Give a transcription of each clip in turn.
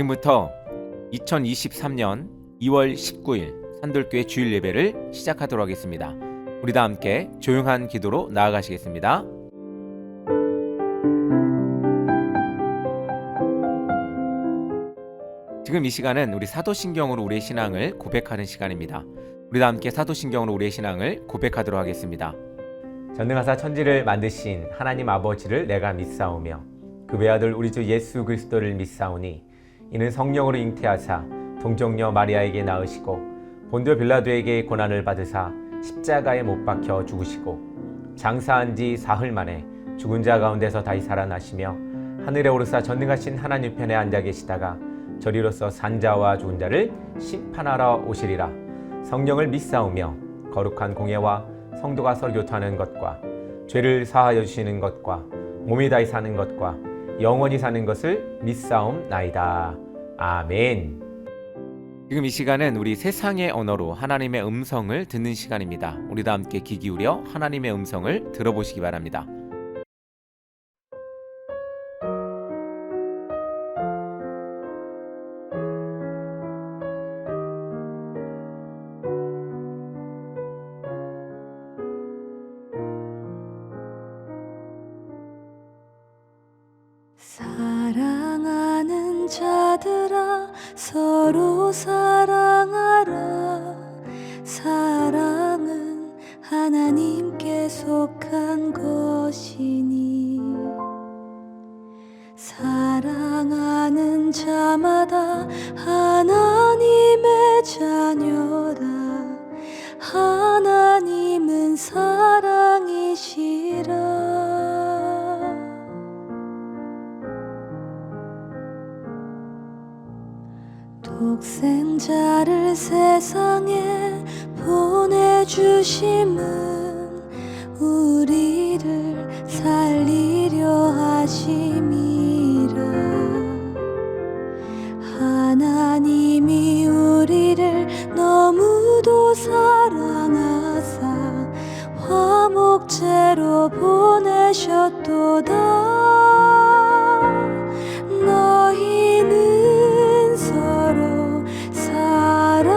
지금부터 2023년 2월 19일 산돌교회 주일 예배를 시작하도록 하겠습니다. 우리 다 함께 조용한 기도로 나아가시겠습니다. 지금 이 시간은 우리 사도신경으로 우리의 신앙을 고백하는 시간입니다. 우리 다 함께 사도신경으로 우리의 신앙을 고백하도록 하겠습니다. 전능하사 천지를 만드신 하나님 아버지를 내가 믿사오며 그 외아들 우리 주 예수 그리스도를 믿사오니 이는 성령으로 잉태하사 동정녀 마리아에게 낳으시고 본디오 빌라도에게 고난을 받으사 십자가에 못 박혀 죽으시고 장사한 지 사흘 만에 죽은 자 가운데서 다시 살아나시며 하늘에 오르사 전능하신 하나님 편에 앉아 계시다가 저리로서 산자와 죽은 자를 심판하러 오시리라. 성령을 믿사오며 거룩한 공예와 성도가 서로 교통하는 것과 죄를 사하여 주시는 것과 몸이 다시 사는 것과 영원히 사는 것을 믿사옵나이다. 아멘. 지금 이 시간은 우리 세상의 언어로 하나님의 음성을 듣는 시간입니다. 우리 다 함께 귀 기울여 하나님의 음성을 들어보시기 바랍니다. 사랑하는 자들아 서로 사랑하라. 사랑은 하나님께 속한 것이니 사랑하는 자마다 하나님의 자녀라. 하나님은 사랑이시라. 독생자를 세상에 보내주심은 우리를 살리려 하심이라. 하나님이 우리를 너무도 사랑하사 화목제로 보내셨도다. 너희는 서로 사랑하라.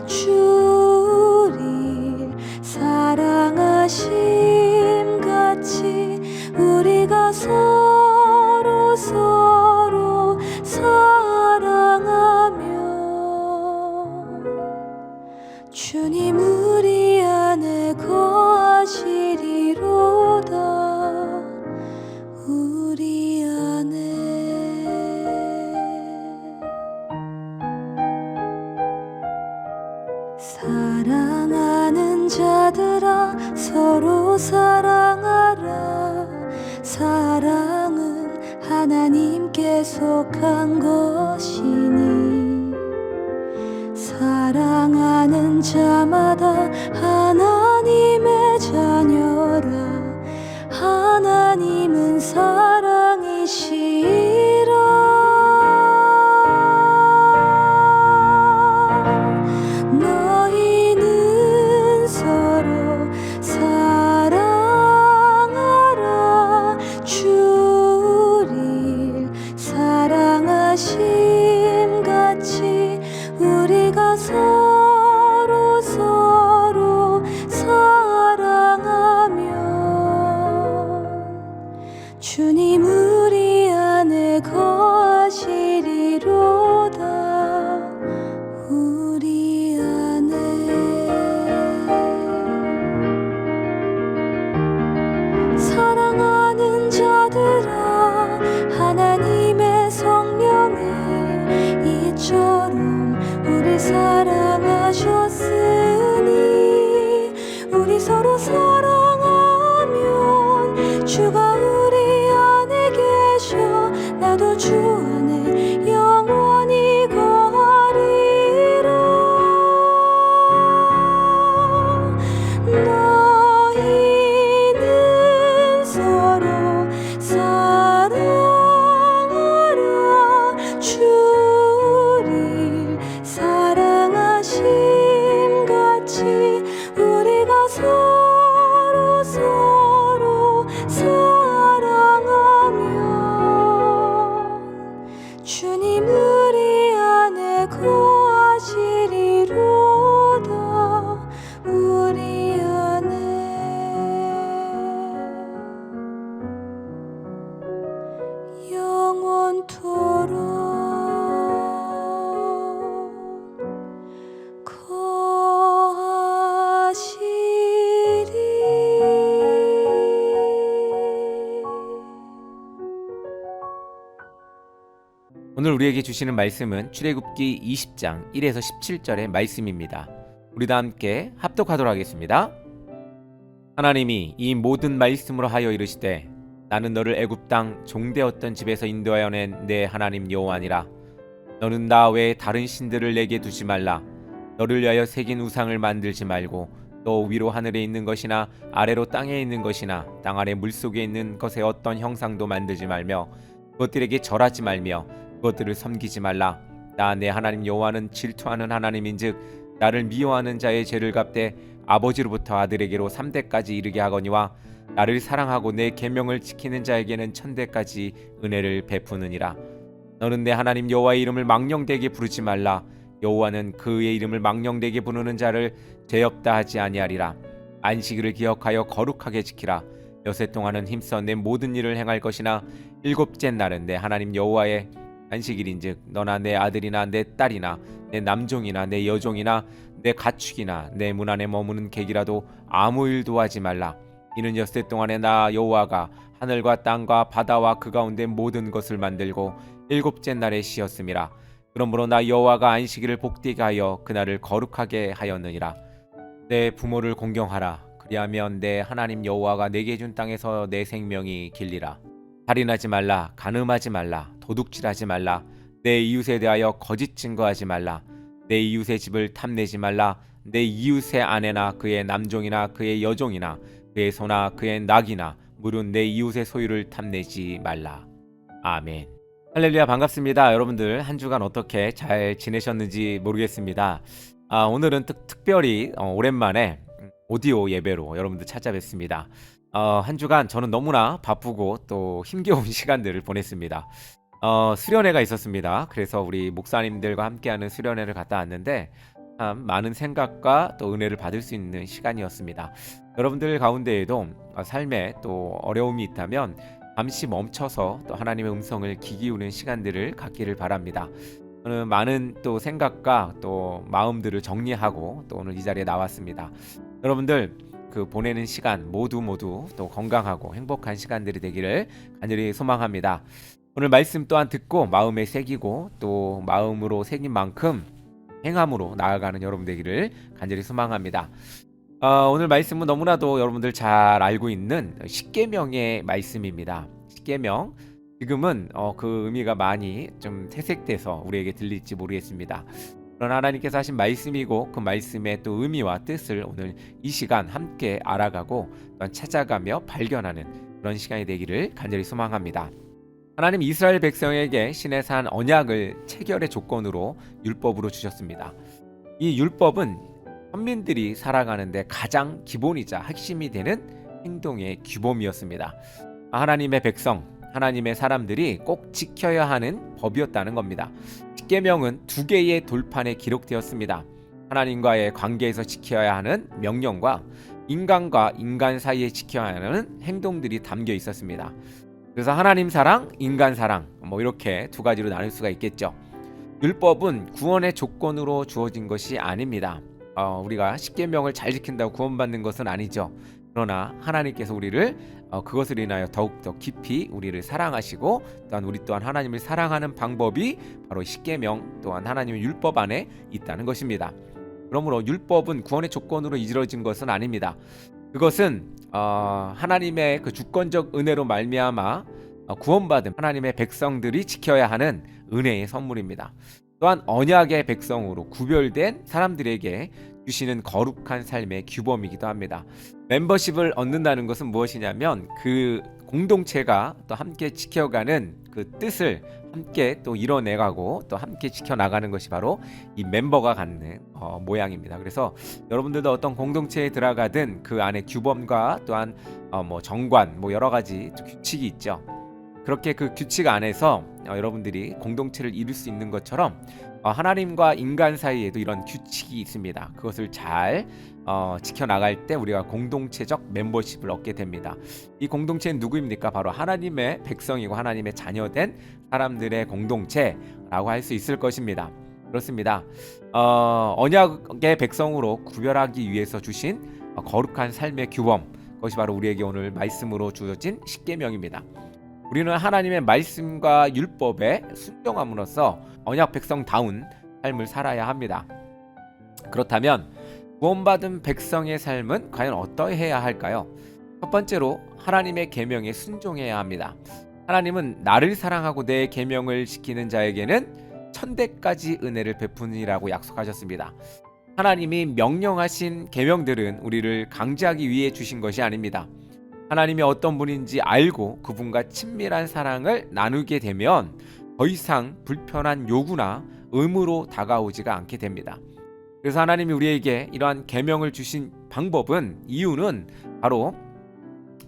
주를 사랑하심 같이 우리가 서로 사랑하며 주님 우리 안에 거하시리로다. 우리 안에 사랑하는 자들아 서로 사랑하라. 사랑은 하나님께 속한 것이니 사랑하는 자마다 하나님의 자녀라. 하나님은 사랑이시라. 너희는 서로 사랑하라. 주를 사랑하심 같이 우리가 서로 사랑하며 주님 우리 안에 거하시리로다. 우리 안에 사랑하는 자들아 하나님의 성령을 이처럼 우리 사랑하셨으니 우리 서로 사랑하면 주가 우리 안에 오늘 우리에게 주시는 말씀은 출애굽기 20장 1에서 17절의 말씀입니다. 우리 다 함께 합독하도록 하겠습니다. 하나님이 이 모든 말씀으로 하여 이르시되 나는 너를 애굽 땅 종되었던 집에서 인도하여 낸 내 하나님 여호와니라. 너는 나 외에 다른 신들을 내게 두지 말라. 너를 위하여 새긴 우상을 만들지 말고 또 위로 하늘에 있는 것이나 아래로 땅에 있는 것이나 땅 아래 물속에 있는 것의 어떤 형상도 만들지 말며 그것들에게 절하지 말며 그것들을 섬기지 말라. 나 내 하나님 여호와는 질투하는 하나님인즉 나를 미워하는 자의 죄를 갚되 아버지로부터 아들에게로 3대까지 이르게 하거니와 나를 사랑하고 내 계명을 지키는 자에게는 1000대까지 은혜를 베푸느니라. 너는 내 하나님 여호와의 이름을 망령되게 부르지 말라. 여호와는 그의 이름을 망령되게 부르는 자를 죄 없다 하지 아니하리라. 안식일을 기억하여 거룩하게 지키라. 여세 동안은 힘써 내 모든 일을 행할 것이나 일곱째 날은 내 하나님 여호와의 안식일인즉 너나 내 아들이나 내 딸이나 내 남종이나 내 여종이나 내 가축이나 내 문 안에 머무는 객이라도 아무 일도 하지 말라. 이는 엿새 동안에 나 여호와가 하늘과 땅과 바다와 그 가운데 모든 것을 만들고 일곱째 날에 쉬었음이라. 그러므로 나 여호와가 안식일을 복되게 하여 그날을 거룩하게 하였느니라. 내 부모를 공경하라. 그리하면 내 하나님 여호와가 내게 준 땅에서 내 생명이 길리라. 살인하지 말라. 간음하지 말라. 도둑질하지 말라. 내 이웃에 대하여 거짓 증거하지 말라. 내 이웃의 집을 탐내지 말라. 내 이웃의 아내나 그의 남종이나 그의 여종이나 그의 소나 그의 낙이나 물은 내 이웃의 소유를 탐내지 말라. 아멘. 할렐루야, 반갑습니다. 여러분들 한 주간 어떻게 잘 지내셨는지 모르겠습니다. 오늘은 특별히 오랜만에 오디오 예배로 여러분들 찾아뵙습니다. 한 주간 저는 너무나 바쁘고 또 힘겨운 시간들을 보냈습니다. 수련회가 있었습니다. 그래서 우리 목사님들과 함께하는 수련회를 갔다 왔는데 참 많은 생각과 또 은혜를 받을 수 있는 시간이었습니다. 여러분들 가운데에도 삶에 또 어려움이 있다면 잠시 멈춰서 또 하나님의 음성을 귀 기울이는 시간들을 갖기를 바랍니다. 저는 많은 또 생각과 또 마음들을 정리하고 또 오늘 이 자리에 나왔습니다. 여러분들 그 보내는 시간 모두 또 건강하고 행복한 시간들이 되기를 간절히 소망합니다. 오늘 말씀 또한 듣고 마음에 새기고 또 마음으로 새긴 만큼 행함으로 나아가는 여러분 되기를 간절히 소망합니다. 오늘 말씀은 너무나도 여러분들 잘 알고 있는 십계명의 말씀입니다. 십계명, 지금은 그 의미가 많이 좀 퇴색돼서 우리에게 들릴지 모르겠습니다. 그러나 하나님께서 하신 말씀이고 그 말씀의 또 의미와 뜻을 오늘 이 시간 함께 알아가고 또한 찾아가며 발견하는 그런 시간이 되기를 간절히 소망합니다. 하나님 이스라엘 백성에게 신의 산 언약을 체결의 조건으로 율법으로 주셨습니다. 이 율법은 선민들이 살아가는데 가장 기본이자 핵심이 되는 행동의 규범이었습니다. 하나님의 백성, 하나님의 사람들이 꼭 지켜야 하는 법이었다는 겁니다. 십계명은 2개의 돌판에 기록되었습니다. 하나님과의 관계에서 지켜야 하는 명령과 인간과 인간 사이에 지켜야 하는 행동들이 담겨 있었습니다. 그래서 하나님 사랑, 인간 사랑 이렇게 2가지로 나눌 수가 있겠죠. 율법은 구원의 조건으로 주어진 것이 아닙니다. 우리가 십계명을 잘 지킨다고 구원받는 것은 아니죠. 그러나 하나님께서 우리를 그것을 인하여 더욱더 깊이 우리를 사랑하시고 또한 우리 또한 하나님을 사랑하는 방법이 바로 십계명 또한 하나님의 율법 안에 있다는 것입니다. 그러므로 율법은 구원의 조건으로 이루어진 것은 아닙니다. 그것은 하나님의 그 주권적 은혜로 말미암아 구원받은 하나님의 백성들이 지켜야 하는 은혜의 선물입니다. 또한 언약의 백성으로 구별된 사람들에게 주시는 거룩한 삶의 규범이기도 합니다. 멤버십을 얻는다는 것은 무엇이냐면 그 공동체가 또 함께 지켜가는 그 뜻을 함께 또 이뤄내가고 또 함께 지켜나가는 것이 바로 이 멤버가 갖는 모양입니다. 그래서 여러분들도 어떤 공동체에 들어가든 그 안에 규범과 또한 정관 여러 가지 규칙이 있죠. 그렇게 그 규칙 안에서 여러분들이 공동체를 이룰 수 있는 것처럼 하나님과 인간 사이에도 이런 규칙이 있습니다. 그것을 잘 지켜나갈 때 우리가 공동체적 멤버십을 얻게 됩니다. 이 공동체는 누구입니까? 바로 하나님의 백성이고 하나님의 자녀된 사람들의 공동체라고 할 수 있을 것입니다. 그렇습니다. 언약의 백성으로 구별하기 위해서 주신 거룩한 삶의 규범, 그것이 바로 우리에게 오늘 말씀으로 주어진 십계명입니다. 우리는 하나님의 말씀과 율법에 순종함으로써 언약 백성다운 삶을 살아야 합니다. 그렇다면 구원받은 백성의 삶은 과연 어떠해야 할까요? 첫 번째로 하나님의 계명에 순종해야 합니다. 하나님은 나를 사랑하고 내 계명을 지키는 자에게는 천대까지 은혜를 베푸니라고 약속하셨습니다. 하나님이 명령하신 계명들은 우리를 강제하기 위해 주신 것이 아닙니다. 하나님이 어떤 분인지 알고 그분과 친밀한 사랑을 나누게 되면 더 이상 불편한 요구나 의무로 다가오지가 않게 됩니다. 그래서 하나님이 우리에게 이러한 계명을 주신 방법은, 이유는 바로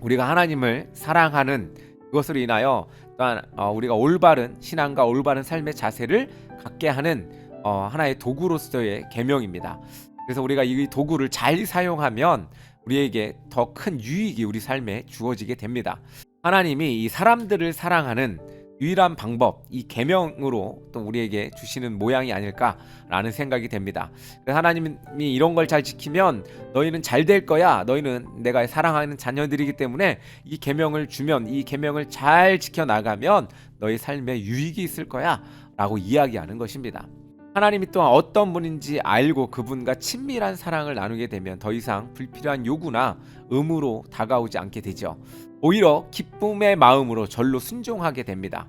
우리가 하나님을 사랑하는 그것으로 인하여 또한 우리가 올바른 신앙과 올바른 삶의 자세를 갖게 하는 하나의 도구로서의 계명입니다. 그래서 우리가 이 도구를 잘 사용하면 우리에게 더 큰 유익이 우리 삶에 주어지게 됩니다. 하나님이 이 사람들을 사랑하는 유일한 방법, 이 계명으로 또 우리에게 주시는 모양이 아닐까라는 생각이 됩니다. 하나님이 이런 걸 잘 지키면 너희는 잘 될 거야. 너희는 내가 사랑하는 자녀들이기 때문에 이 계명을 주면, 이 계명을 잘 지켜나가면 너희 삶에 유익이 있을 거야 라고 이야기하는 것입니다. 하나님이 또한 어떤 분인지 알고 그분과 친밀한 사랑을 나누게 되면 더 이상 불필요한 요구나 의무로 다가오지 않게 되죠. 오히려 기쁨의 마음으로 절로 순종하게 됩니다.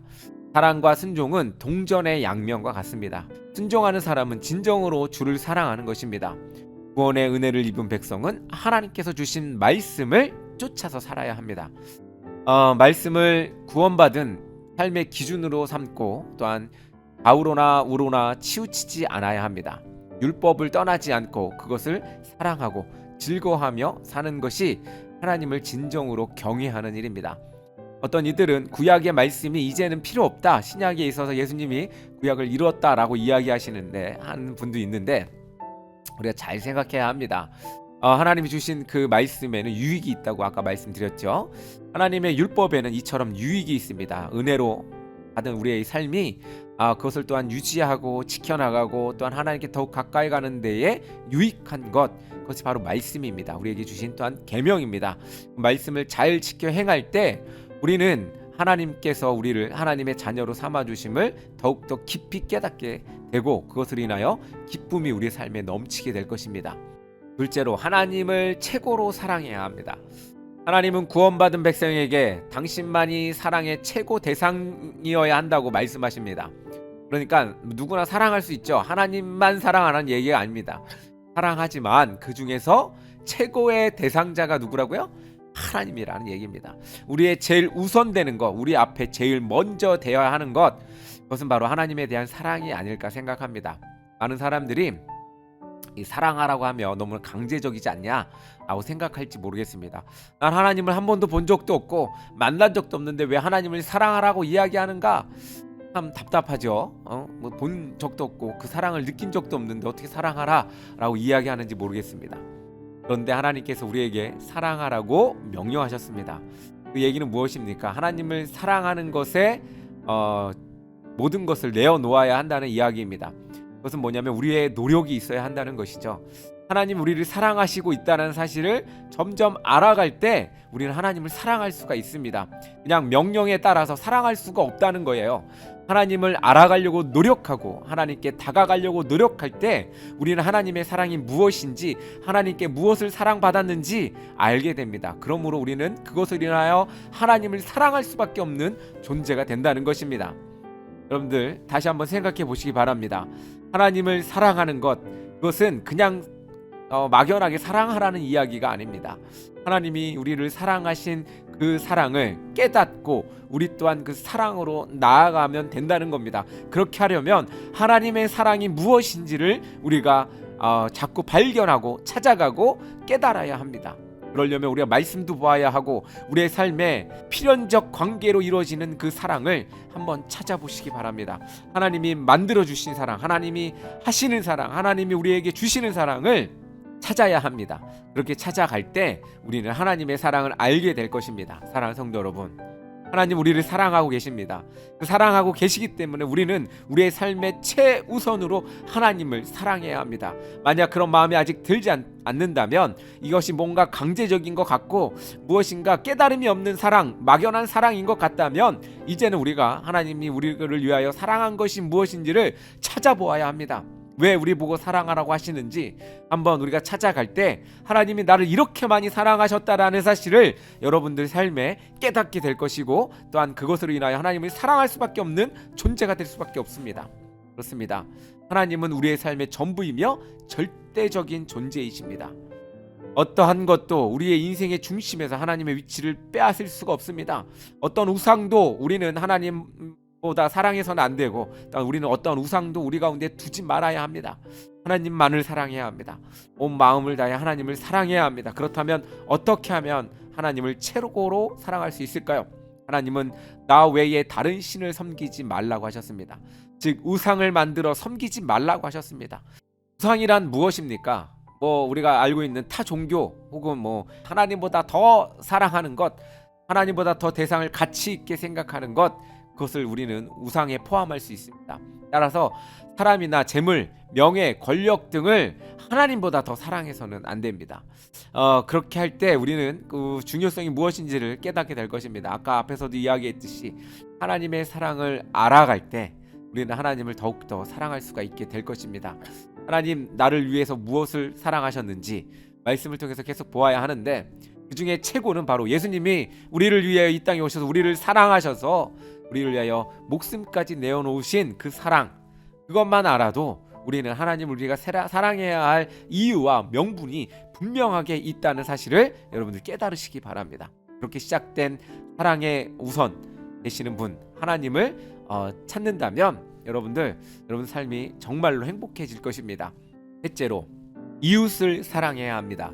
사랑과 순종은 동전의 양면과 같습니다. 순종하는 사람은 진정으로 주를 사랑하는 것입니다. 구원의 은혜를 입은 백성은 하나님께서 주신 말씀을 쫓아서 살아야 합니다. 말씀을 구원받은 삶의 기준으로 삼고 또한 좌우로나 우로나 치우치지 않아야 합니다. 율법을 떠나지 않고 그것을 사랑하고 즐거워하며 사는 것이 하나님을 진정으로 경외하는 일입니다. 어떤 이들은 구약의 말씀이 이제는 필요 없다, 신약에 있어서 예수님이 구약을 이루었다라고 이야기하시는데 하는 분도 있는데, 우리가 잘 생각해야 합니다. 하나님이 주신 그 말씀에는 유익이 있다고 아까 말씀드렸죠. 하나님의 율법에는 이처럼 유익이 있습니다. 은혜로 받은 우리의 삶이 그것을 또한 유지하고 지켜나가고 또한 하나님께 더욱 가까이 가는 데에 유익한 것, 그것이 바로 말씀입니다. 우리에게 주신 또한 계명입니다. 말씀을 잘 지켜 행할 때 우리는 하나님께서 우리를 하나님의 자녀로 삼아주심을 더욱더 깊이 깨닫게 되고 그것을 인하여 기쁨이 우리의 삶에 넘치게 될 것입니다. 둘째로 하나님을 최고로 사랑해야 합니다. 하나님은 구원받은 백성에게 당신만이 사랑의 최고 대상이어야 한다고 말씀하십니다. 그러니까 누구나 사랑할 수 있죠. 하나님만 사랑하는 얘기가 아닙니다. 사랑하지만 그 중에서 최고의 대상자가 누구라고요? 하나님이라는 얘기입니다. 우리의 제일 우선되는 것, 우리 앞에 제일 먼저 되어야 하는 것, 그것은 바로 하나님에 대한 사랑이 아닐까 생각합니다. 많은 사람들이 이 사랑하라고 하면 너무 강제적이지 않냐 라고 생각할지 모르겠습니다. 난 하나님을 한 번도 본 적도 없고 만난 적도 없는데 왜 하나님을 사랑하라고 이야기하는가? 참 답답하죠. 뭐 본 적도 없고 그 사랑을 느낀 적도 없는데 어떻게 사랑하라 라고 이야기하는지 모르겠습니다. 그런데 하나님께서 우리에게 사랑하라고 명령하셨습니다. 그 얘기는 무엇입니까? 하나님을 사랑하는 것에 모든 것을 내어놓아야 한다는 이야기입니다. 그것은 뭐냐면 우리의 노력이 있어야 한다는 것이죠. 하나님 우리를 사랑하시고 있다는 사실을 점점 알아갈 때 우리는 하나님을 사랑할 수가 있습니다. 그냥 명령에 따라서 사랑할 수가 없다는 거예요. 하나님을 알아가려고 노력하고 하나님께 다가가려고 노력할 때 우리는 하나님의 사랑이 무엇인지, 하나님께 무엇을 사랑받았는지 알게 됩니다. 그러므로 우리는 그것을 인하여 하나님을 사랑할 수밖에 없는 존재가 된다는 것입니다. 여러분들 다시 한번 생각해 보시기 바랍니다. 하나님을 사랑하는 것, 그것은 그냥 막연하게 사랑하라는 이야기가 아닙니다. 하나님이 우리를 사랑하신 그 사랑을 깨닫고 우리 또한 그 사랑으로 나아가면 된다는 겁니다. 그렇게 하려면 하나님의 사랑이 무엇인지를 우리가 자꾸 발견하고 찾아가고 깨달아야 합니다. 그러려면 우리가 말씀도 보아야 하고 우리의 삶에 필연적 관계로 이루어지는 그 사랑을 한번 찾아보시기 바랍니다. 하나님이 만들어주신 사랑, 하나님이 하시는 사랑, 하나님이 우리에게 주시는 사랑을 찾아야 합니다. 그렇게 찾아갈 때 우리는 하나님의 사랑을 알게 될 것입니다. 사랑하는 성도 여러분, 하나님 우리를 사랑하고 계십니다. 그 사랑하고 계시기 때문에 우리는 우리의 삶의 최우선으로 하나님을 사랑해야 합니다. 만약 그런 마음이 아직 들지 않는다면 이것이 뭔가 강제적인 것 같고 무엇인가 깨달음이 없는 사랑, 막연한 사랑인 것 같다면 이제는 우리가 하나님이 우리를 위하여 사랑한 것이 무엇인지를 찾아보아야 합니다. 왜 우리 보고 사랑하라고 하시는지 한번 우리가 찾아갈 때 하나님이 나를 이렇게 많이 사랑하셨다라는 사실을 여러분들 삶에 깨닫게 될 것이고, 또한 그것으로 인하여 하나님을 사랑할 수밖에 없는 존재가 될 수밖에 없습니다. 그렇습니다. 하나님은 우리의 삶의 전부이며 절대적인 존재이십니다. 어떠한 것도 우리의 인생의 중심에서 하나님의 위치를 빼앗을 수가 없습니다. 어떤 우상도 우리는 하나님보다 사랑해서는 안 되고, 또한 우리는 어떤 우상도 우리 가운데 두지 말아야 합니다. 하나님만을 사랑해야 합니다. 온 마음을 다해 하나님을 사랑해야 합니다. 그렇다면 어떻게 하면 하나님을 최고로 사랑할 수 있을까요? 하나님은 나 외에 다른 신을 섬기지 말라고 하셨습니다. 즉 우상을 만들어 섬기지 말라고 하셨습니다. 우상이란 무엇입니까? 우리가 알고 있는 타 종교 혹은 하나님보다 더 사랑하는 것, 하나님보다 더 대상을 가치 있게 생각하는 것, 그것을 우리는 우상에 포함할 수 있습니다. 따라서 사람이나 재물, 명예, 권력 등을 하나님보다 더 사랑해서는 안 됩니다. 그렇게 할 때 우리는 그 중요성이 무엇인지를 깨닫게 될 것입니다. 아까 앞에서도 이야기했듯이 하나님의 사랑을 알아갈 때 우리는 하나님을 더욱더 사랑할 수가 있게 될 것입니다. 하나님 나를 위해서 무엇을 사랑하셨는지 말씀을 통해서 계속 보아야 하는데, 그 중에 최고는 바로 예수님이 우리를 위하여 이 땅에 오셔서 우리를 사랑하셔서 우리를 위하여 목숨까지 내어놓으신 그 사랑, 그것만 알아도 우리는 하나님을 우리가 사랑해야 할 이유와 명분이 분명하게 있다는 사실을 여러분들 깨달으시기 바랍니다. 그렇게 시작된 사랑의 우선 되시는 분 하나님을 찾는다면 여러분 삶이 정말로 행복해질 것입니다. 셋째로, 이웃을 사랑해야 합니다.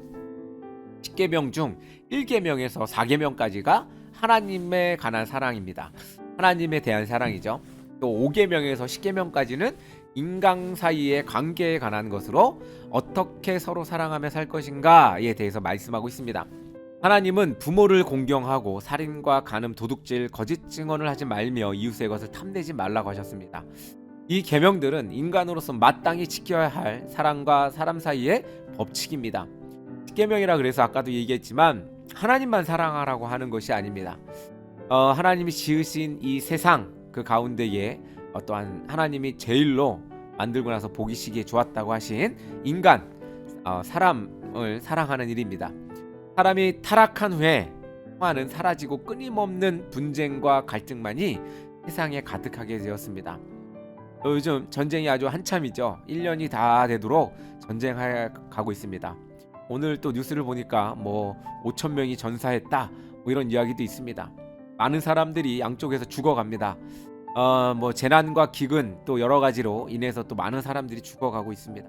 10계명 중 1계명에서 4계명까지가 하나님에 관한 사랑입니다. 하나님에 대한 사랑이죠. 또 5계명에서 10계명까지는 인간 사이의 관계에 관한 것으로 어떻게 서로 사랑하며 살 것인가에 대해서 말씀하고 있습니다. 하나님은 부모를 공경하고 살인과 간음, 도둑질, 거짓 증언을 하지 말며 이웃의 것을 탐내지 말라고 하셨습니다. 이 계명들은 인간으로서 마땅히 지켜야 할 사람과 사람 사이의 법칙입니다. 10계명이라 그래서 아까도 얘기했지만 하나님만 사랑하라고 하는 것이 아닙니다. 하나님이 지으신 이 세상 그 가운데에 또한 하나님이 제일로 만들고 나서 보기시기에 좋았다고 하신 인간, 사람을 사랑하는 일입니다. 사람이 타락한 후에 평화는 사라지고 끊임없는 분쟁과 갈등만이 세상에 가득하게 되었습니다. 요즘 전쟁이 아주 한참이죠. 1년이 다 되도록 전쟁하여 가고 있습니다. 오늘 또 뉴스를 보니까 5,000명이 전사했다 이런 이야기도 있습니다. 많은 사람들이 양쪽에서 죽어갑니다. 재난과 기근 또 여러 가지로 인해서 또 많은 사람들이 죽어가고 있습니다.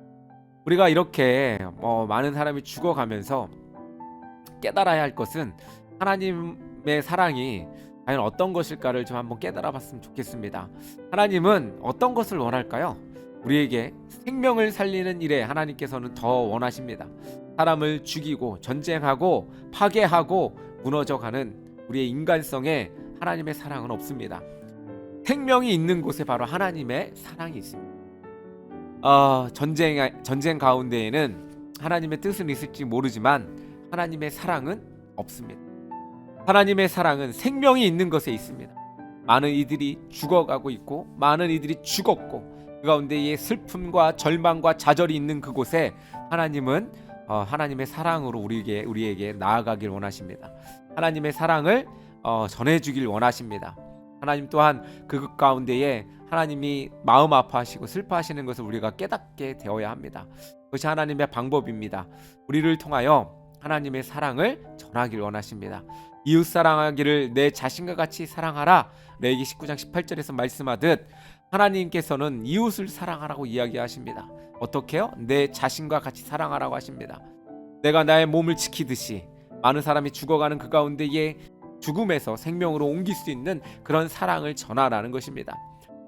우리가 이렇게 많은 사람이 죽어가면서 깨달아야 할 것은 하나님의 사랑이 과연 어떤 것일까를 좀 한번 깨달아 봤으면 좋겠습니다. 하나님은 어떤 것을 원할까요? 우리에게 생명을 살리는 일에 하나님께서는 더 원하십니다. 사람을 죽이고 전쟁하고 파괴하고 무너져가는 우리의 인간성에 하나님의 사랑은 없습니다. 생명이 있는 곳에 바로 하나님의 사랑이 있습니다. 전쟁 가운데에는 하나님의 뜻은 있을지 모르지만 하나님의 사랑은 없습니다. 하나님의 사랑은 생명이 있는 것에 있습니다. 많은 이들이 죽어가고 있고 많은 이들이 죽었고 그 가운데에 슬픔과 절망과 좌절이 있는 그곳에 하나님은 하나님의 사랑으로 우리에게 나아가길 원하십니다. 하나님의 사랑을 전해주길 원하십니다. 하나님 또한 그 가운데에 하나님이 마음 아파하시고 슬퍼하시는 것을 우리가 깨닫게 되어야 합니다. 그것이 하나님의 방법입니다. 우리를 통하여 하나님의 사랑을 전하길 원하십니다. 이웃 사랑하기를 내 자신과 같이 사랑하라. 레위기 19장 18절에서 말씀하듯 하나님께서는 이웃을 사랑하라고 이야기하십니다. 어떻게요? 내 자신과 같이 사랑하라고 하십니다. 내가 나의 몸을 지키듯이 많은 사람이 죽어가는 그 가운데에 죽음에서 생명으로 옮길 수 있는 그런 사랑을 전하라는 것입니다.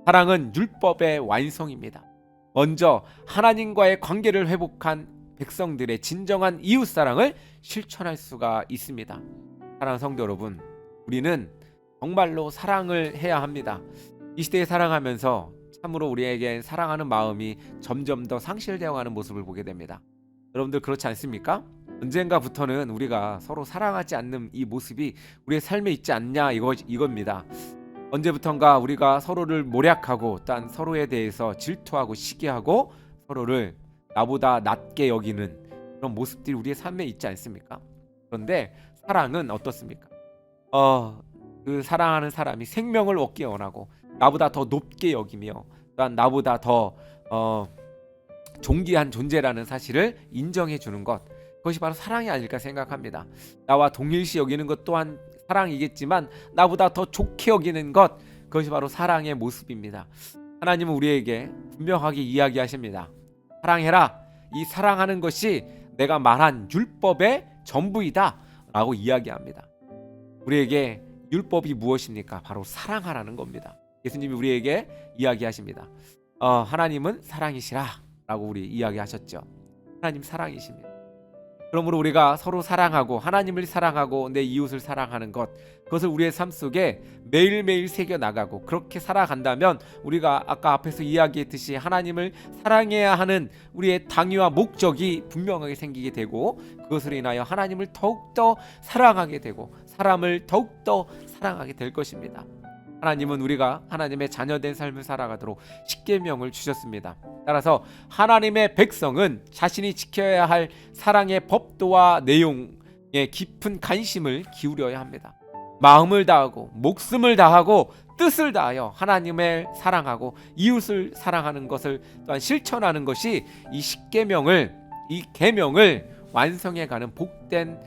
사랑은 율법의 완성입니다. 먼저 하나님과의 관계를 회복한 백성들의 진정한 이웃사랑을 실천할 수가 있습니다. 사랑하는 성도 여러분, 우리는 정말로 사랑을 해야 합니다. 이 시대에 사랑하면서 참으로 우리에겐 사랑하는 마음이 점점 더 상실되어 가는 모습을 보게 됩니다. 여러분들 그렇지 않습니까? 언젠가부터는 우리가 서로 사랑하지 않는 이 모습이 우리의 삶에 있지 않냐 이겁니다. 언제부턴가 우리가 서로를 모략하고 또한 서로에 대해서 질투하고 시기하고 서로를 나보다 낮게 여기는 그런 모습들이 우리의 삶에 있지 않습니까? 그런데 사랑은 어떻습니까? 그 사랑하는 사람이 생명을 얻기 원하고 나보다 더 높게 여기며 또한 나보다 더 존귀한 존재라는 사실을 인정해 주는 것, 그것이 바로 사랑이 아닐까 생각합니다. 나와 동일시 여기는 것 또한 사랑이겠지만 나보다 더 좋게 여기는 것, 그것이 바로 사랑의 모습입니다. 하나님은 우리에게 분명하게 이야기하십니다. 사랑해라. 이 사랑하는 것이 내가 말한 율법의 전부이다 라고 이야기합니다. 우리에게 율법이 무엇입니까? 바로 사랑하라는 겁니다. 예수님이 우리에게 이야기하십니다. 하나님은 사랑이시라 라고 우리 이야기하셨죠. 하나님 사랑이십니다. 그러므로 우리가 서로 사랑하고 하나님을 사랑하고 내 이웃을 사랑하는 것, 그것을 우리의 삶 속에 매일매일 새겨나가고 그렇게 살아간다면 우리가 아까 앞에서 이야기했듯이 하나님을 사랑해야 하는 우리의 당위와 목적이 분명하게 생기게 되고 그것으로 인하여 하나님을 더욱더 사랑하게 되고 사람을 더욱더 사랑하게 될 것입니다. 하나님은 우리가 하나님의 자녀된 삶을 살아가도록 십계명을 주셨습니다. 따라서 하나님의 백성은 자신이 지켜야 할 사랑의 법도와 내용에 깊은 관심을 기울여야 합니다. 마음을 다하고 목숨을 다하고 뜻을 다하여 하나님을 사랑하고 이웃을 사랑하는 것을 또한 실천하는 것이 이 십계명을, 이 계명을 완성해가는 복된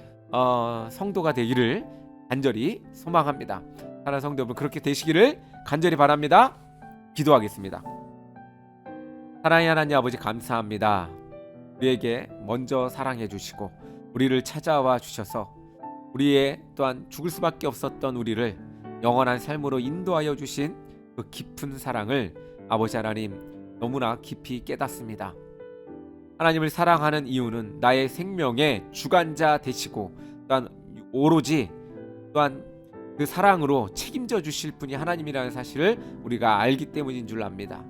성도가 되기를 간절히 소망합니다. 사랑하는 성도 여러분, 그렇게 되시기를 간절히 바랍니다. 기도하겠습니다. 사랑의 하나님 아버지, 감사합니다. 우리에게 먼저 사랑해 주시고 우리를 찾아와 주셔서 우리의 또한 죽을 수밖에 없었던 우리를 영원한 삶으로 인도하여 주신 그 깊은 사랑을 아버지 하나님 너무나 깊이 깨닫습니다. 하나님을 사랑하는 이유는 나의 생명의 주관자 되시고 또한 오로지 또한 그 사랑으로 책임져 주실 분이 하나님이라는 사실을 우리가 알기 때문인 줄 압니다.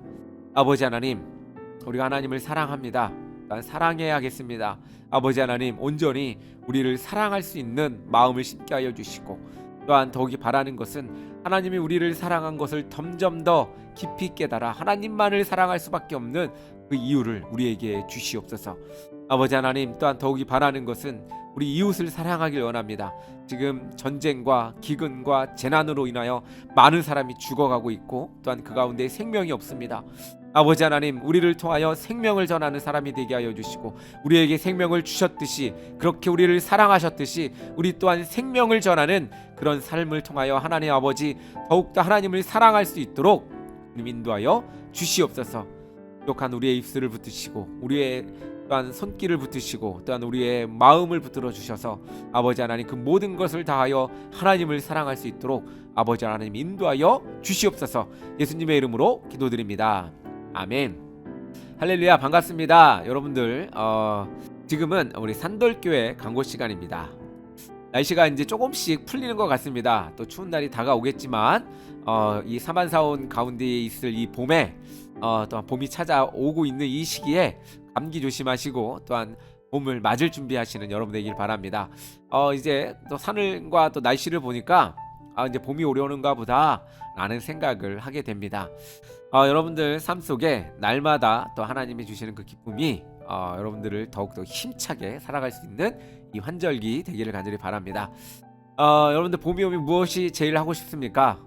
아버지 하나님, 우리가 하나님을 사랑합니다. 또한 사랑해야겠습니다. 아버지 하나님, 온전히 우리를 사랑할 수 있는 마음을 심게 하여 주시고 또한 더욱이 바라는 것은 하나님이 우리를 사랑한 것을 점점 더 깊이 깨달아 하나님만을 사랑할 수밖에 없는 그 이유를 우리에게 주시옵소서. 아버지 하나님, 또한 더욱이 바라는 것은 우리 이웃을 사랑하길 원합니다. 지금 전쟁과 기근과 재난으로 인하여 많은 사람이 죽어가고 있고 또한 그 가운데 생명이 없습니다. 아버지 하나님, 우리를 통하여 생명을 전하는 사람이 되게 하여 주시고 우리에게 생명을 주셨듯이 그렇게 우리를 사랑하셨듯이 우리 또한 생명을 전하는 그런 삶을 통하여 하나님 아버지 더욱더 하나님을 사랑할 수 있도록 인도하여 주시옵소서. 부족한 우리의 입술을 붙드시고 우리의 또한 손길을 붙드시고 또한 우리의 마음을 붙들어 주셔서 아버지 하나님 그 모든 것을 다하여 하나님을 사랑할 수 있도록 아버지 하나님 인도하여 주시옵소서. 예수님의 이름으로 기도드립니다. 아멘. 할렐루야, 반갑습니다. 여러분들 지금은 우리 산돌교회 광고 시간입니다. 날씨가 이제 조금씩 풀리는 것 같습니다. 또 추운 날이 다가오겠지만 이 사만사온 가운데 있을 이 봄에 또한 봄이 찾아오고 있는 이 시기에 감기 조심하시고 또한 봄을 맞을 준비하시는 여러분 되길 바랍니다. 이제 또 하늘과 또 날씨를 보니까 이제 봄이 오려는가 보다 라는 생각을 하게 됩니다. 여러분들 삶 속에 날마다 또 하나님이 주시는 그 기쁨이 여러분들을 더욱더 힘차게 살아갈 수 있는 이 환절기 되기를 간절히 바랍니다. 여러분들 봄이 오면 무엇이 제일 하고 싶습니까?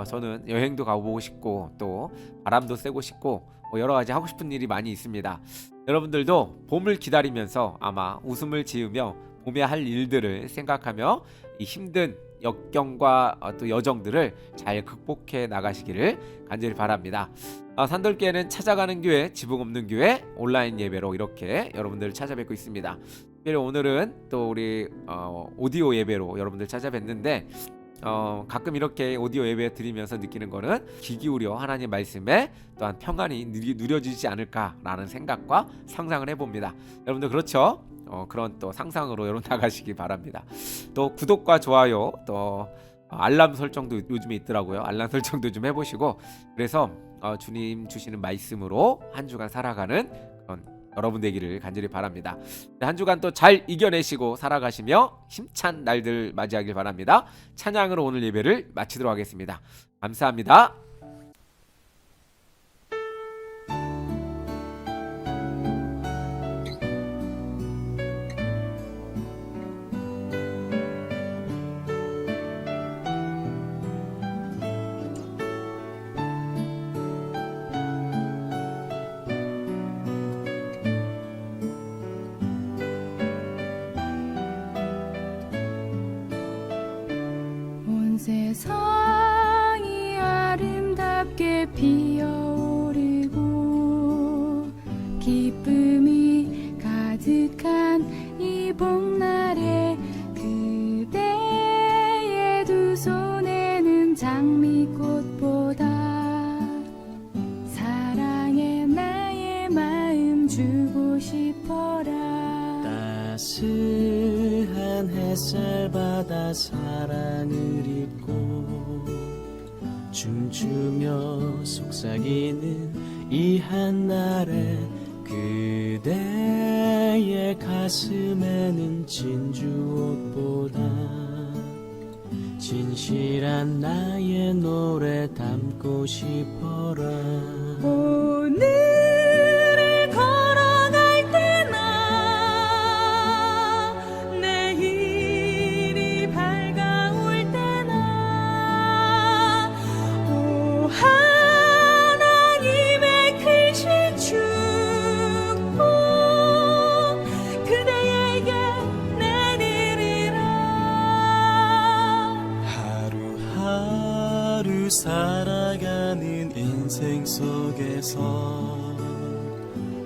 저는 여행도 가보고 싶고 또 바람도 쐬고 싶고 여러 가지 하고 싶은 일이 많이 있습니다. 여러분들도 봄을 기다리면서 아마 웃음을 지으며 봄에 할 일들을 생각하며 이 힘든 역경과 또 여정들을 잘 극복해 나가시기를 간절히 바랍니다. 산돌교회는 찾아가는 교회, 지붕 없는 교회 온라인 예배로 이렇게 여러분들을 찾아뵙고 있습니다. 특별히 오늘은 또 우리 오디오 예배로 여러분들 찾아뵙는데 가끔 이렇게 오디오 예배 드리면서 느끼는 거는 귀 기울여 하나님 말씀에 또한 평안이 누려지지 않을까라는 생각과 상상을 해봅니다. 여러분들 그렇죠? 그런 또 상상으로 여러분 나가시기 바랍니다. 또 구독과 좋아요 또 알람 설정도 요즘에 있더라고요. 알람 설정도 좀 해보시고, 그래서 주님 주시는 말씀으로 한 주간 살아가는 그런 여러분 되기를 간절히 바랍니다. 한 주간 또 잘 이겨내시고 살아가시며 힘찬 날들 맞이하길 바랍니다. 찬양으로 오늘 예배를 마치도록 하겠습니다. 감사합니다. 온 세상이 아름답게 피어오르고 기쁨이 가득한 이 봄날에 그대의 두 손에는 장미꽃보다 사랑에 나의 마음 주고 싶어라. 따스한 햇살 받아 사랑을 입고 춤추며 속삭이는 이 한날에 그대의 가슴에는 진주옷보다 진실한 나의 노래 담고 싶어라. 오늘을 걸어갈 때나 내일이 밝아올 때나 오 하나님의 크신 축복 그대에게 내리리라. 하루하루 살아가는 인생 속에서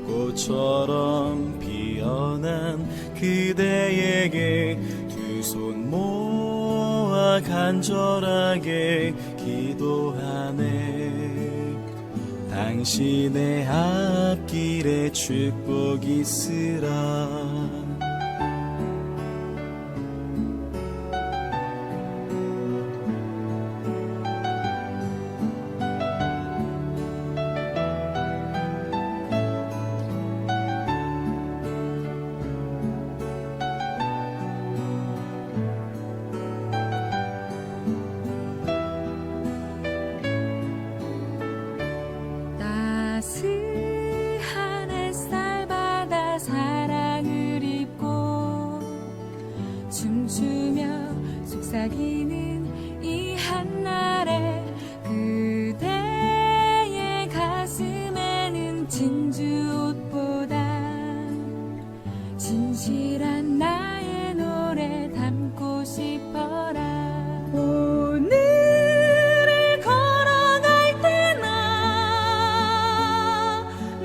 꽃처럼 피어난 그대에게 두 손 모아 간절하게 기도하네. 당신의 앞길에 축복 있으라. 따스한 햇살 받아 사랑을 입고 춤추며 속삭이는 이 한날에 그대의 가슴에는 진주옷보다 진실한 나의 노래 담고 싶어라. 오늘을 걸어갈 때나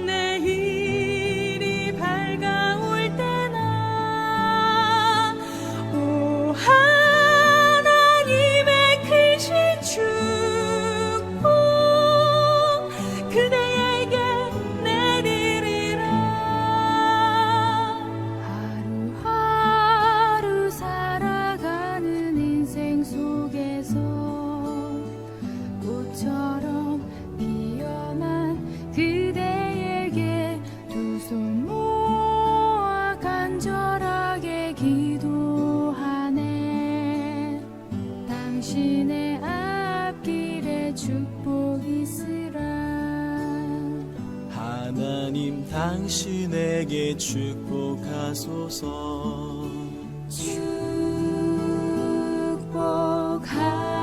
내일이 밝아올 때나 오 하나님의 크신 축복 그대에게 내리리라. 하루하루 살아가는 인생 속에서 꽃처럼 피어난 그대에게 두 손 모아 간절하게 기도하네. 당신의 앞길에 축복 있으라. 하나님 당신에게 축복하소서. 축복하